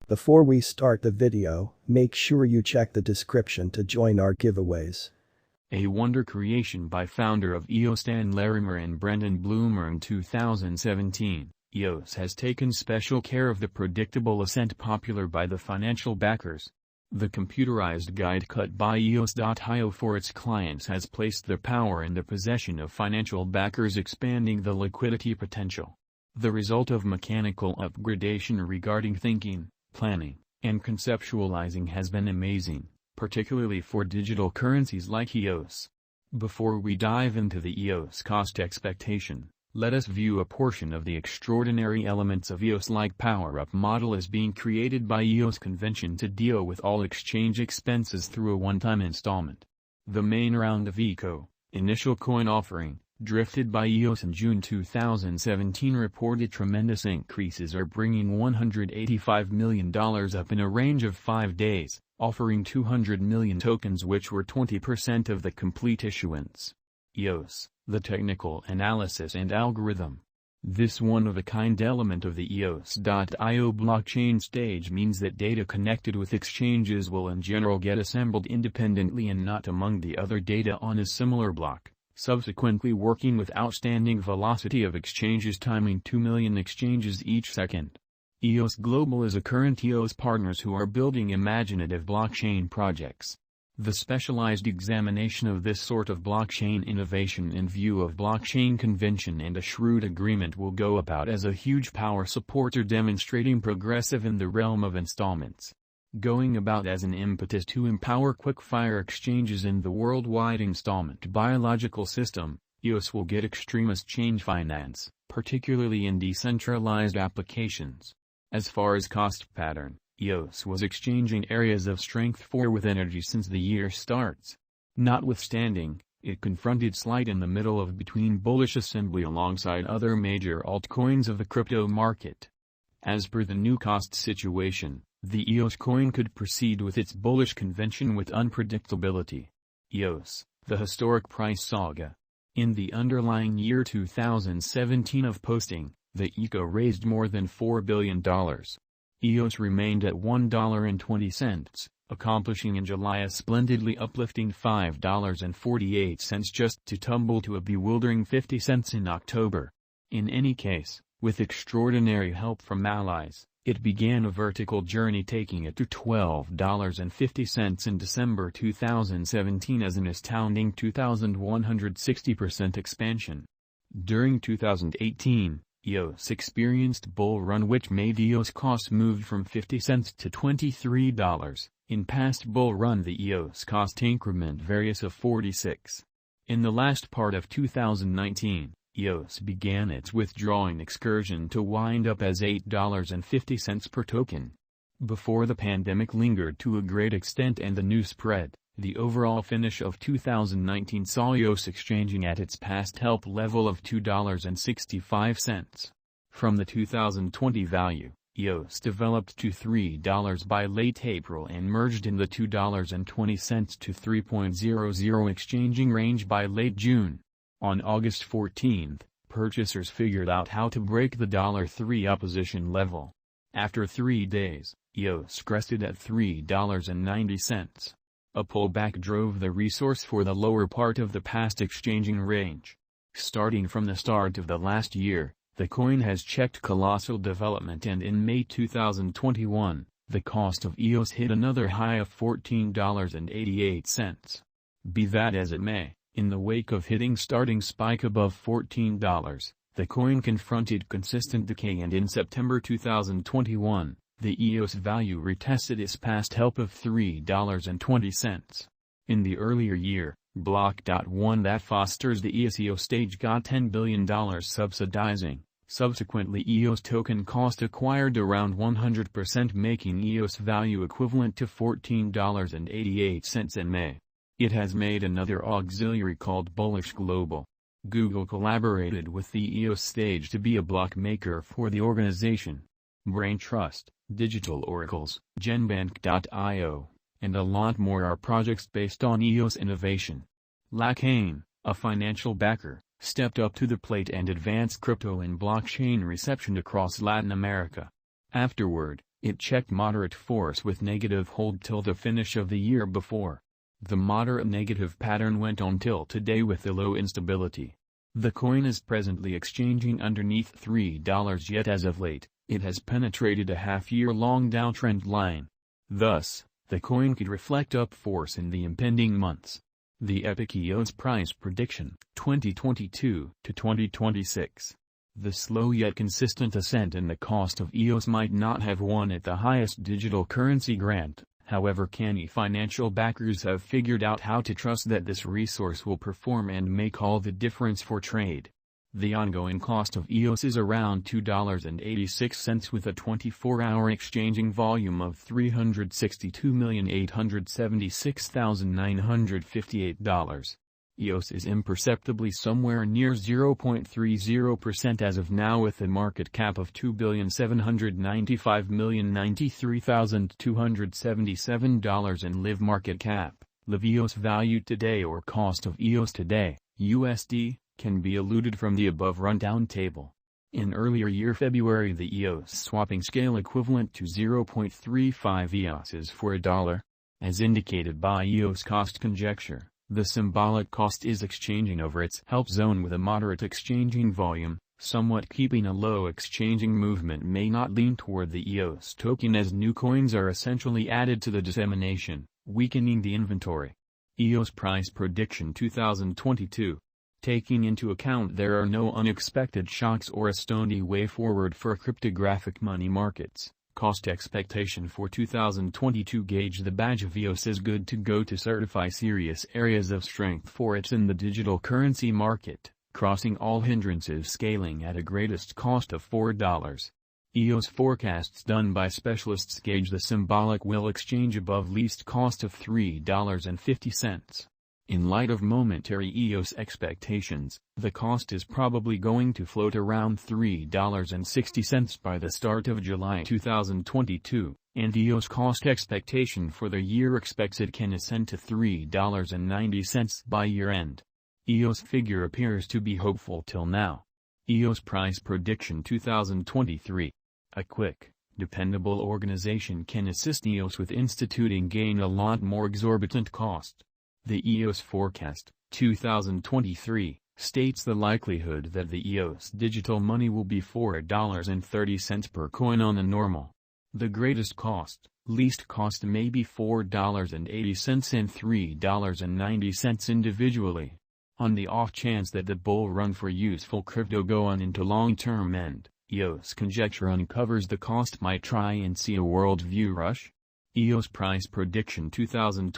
Before we start the video, make sure you check the description to join our giveaways. A wonder creation by founder of EOS Dan Larimer and Brendan Bloomer in 2017, EOS has taken special care of the predictable ascent popular by the financial backers. The computerized guide cut by EOS.io for its clients has placed their power in the possession of financial backers, expanding the liquidity potential. The result of mechanical upgradation regarding thinking, planning, and conceptualizing has been amazing, particularly for digital currencies like EOS. Before we dive into the EOS cost expectation, let us view a portion of the extraordinary elements of EOS-like power-up model as being created by EOS convention to deal with all exchange expenses through a one-time installment. The main round of initial coin offering, drifted by EOS in June 2017, reported tremendous increases, are bringing $185 million up in a range of 5 days, offering 200 million tokens, which were 20% of the complete issuance. EOS, the technical analysis and algorithm. This one-of-a-kind element of the EOS.io blockchain stage means that data connected with exchanges will in general get assembled independently and not among the other data on a similar block, subsequently working with outstanding velocity of exchanges timing 2 million exchanges each second. EOS Global is a current EOS partners who are building imaginative blockchain projects. The specialized examination of this sort of blockchain innovation in view of blockchain convention and a shrewd agreement will go about as a huge power supporter demonstrating progressive in the realm of installments. Going about as an impetus to empower quick-fire exchanges in the worldwide installment biological system, EOS will get extremist change finance, particularly in decentralized applications. As far as cost pattern, EOS was exchanging areas of strength with energy since the year starts. Notwithstanding, it confronted slight in the middle of between bullish assembly alongside other major altcoins of the crypto market. As per the new cost situation, the EOS coin could proceed with its bullish convention with unpredictability. EOS, the historic price saga. In the underlying year 2017 of posting, the ECO raised more than $4 billion. EOS remained at $1.20, accomplishing in July a splendidly uplifting $5.48 just to tumble to a bewildering 50 cents in October. In any case, with extraordinary help from allies, it began a vertical journey, taking it to $12.50 in December 2017 as an astounding 2,160% expansion. During 2018, EOS experienced bull run which made EOS cost move from 50 cents to $23. In past bull run the EOS cost increment various of 46. In the last part of 2019, EOS began its withdrawing excursion to wind up as $8.50 per token. Before the pandemic lingered to a great extent and the news spread, the overall finish of 2019 saw EOS exchanging at its past help level of $2.65. From the 2020 value, EOS developed to $3 by late April and merged in the $2.20 to 3.00 exchanging range by late June. On August 14, purchasers figured out how to break the $3 opposition level. After 3 days, EOS crested at $3.90. A pullback drove the resource for the lower part of the past exchanging range. Starting from the start of the last year, the coin has checked colossal development, and in May 2021, the cost of EOS hit another high of $14.88. Be that as it may, in the wake of hitting starting spike above $14, the coin confronted consistent decay, and in September 2021, the EOS value retested its past help of $3.20. In the earlier year, Block.one that fosters the EOS stage got $10 billion subsidizing. Subsequently EOS token cost acquired around 100%, making EOS value equivalent to $14.88 in May. It has made another auxiliary called Bullish Global. Google collaborated with the EOS stage to be a block maker for the organization. Brain Trust, Digital Oracles, Genbank.io, and a lot more are projects based on EOS innovation. Lacane, a financial backer, stepped up to the plate and advanced crypto and blockchain reception across Latin America. Afterward, It checked moderate force with negative hold till the finish of the year before. The moderate negative pattern went on till today with the low instability. The coin is presently exchanging underneath $3, yet as of late, it has penetrated a half-year-long downtrend line. Thus, the coin could reflect up force in the impending months. The Epic EOS price prediction 2022 to 2026. The slow yet consistent ascent in the cost of EOS might not have won at the highest digital currency grant, however canny financial backers have figured out how to trust that this resource will perform and make all the difference for trade. The ongoing cost of EOS is around $2.86 with a 24-hour exchanging volume of $362,876,958. EOS is imperceptibly somewhere near 0.30% as of now with a market cap of $2,795,093,277 and live market cap, live EOS value today or cost of EOS today, USD, can be eluded from the above rundown table. In earlier year February the EOS swapping scale equivalent to 0.35 EOSs for a dollar. As indicated by EOS cost conjecture, the symbolic cost is exchanging over its help zone with a moderate exchanging volume, somewhat keeping a low exchanging movement may not lean toward the EOS token as new coins are essentially added to the dissemination, weakening the inventory. EOS price prediction 2022. Taking into account there are no unexpected shocks or a stony way forward for cryptographic money markets, cost expectation for 2022 gauge the badge of EOS is good to go to certify serious areas of strength for it in the digital currency market, crossing all hindrances scaling at a greatest cost of $4. EOS forecasts done by specialists gauge the symbolic will exchange above least cost of $3.50. In light of momentary EOS expectations, the cost is probably going to float around $3.60 by the start of July 2022, and EOS cost expectation for the year expects it can ascend to $3.90 by year-end. EOS figure appears to be hopeful till now. EOS price prediction 2023. A quick, dependable organization can assist EOS with instituting gain a lot more exorbitant cost. The EOS forecast, 2023, states the likelihood that the EOS digital money will be $4.30 per coin on a normal. The greatest cost, least cost may be $4.80 and $3.90 individually. On the off chance that the bull run for useful crypto go on into long-term end, EOS conjecture uncovers the cost might try and see a worldview rush. EOS price prediction 2020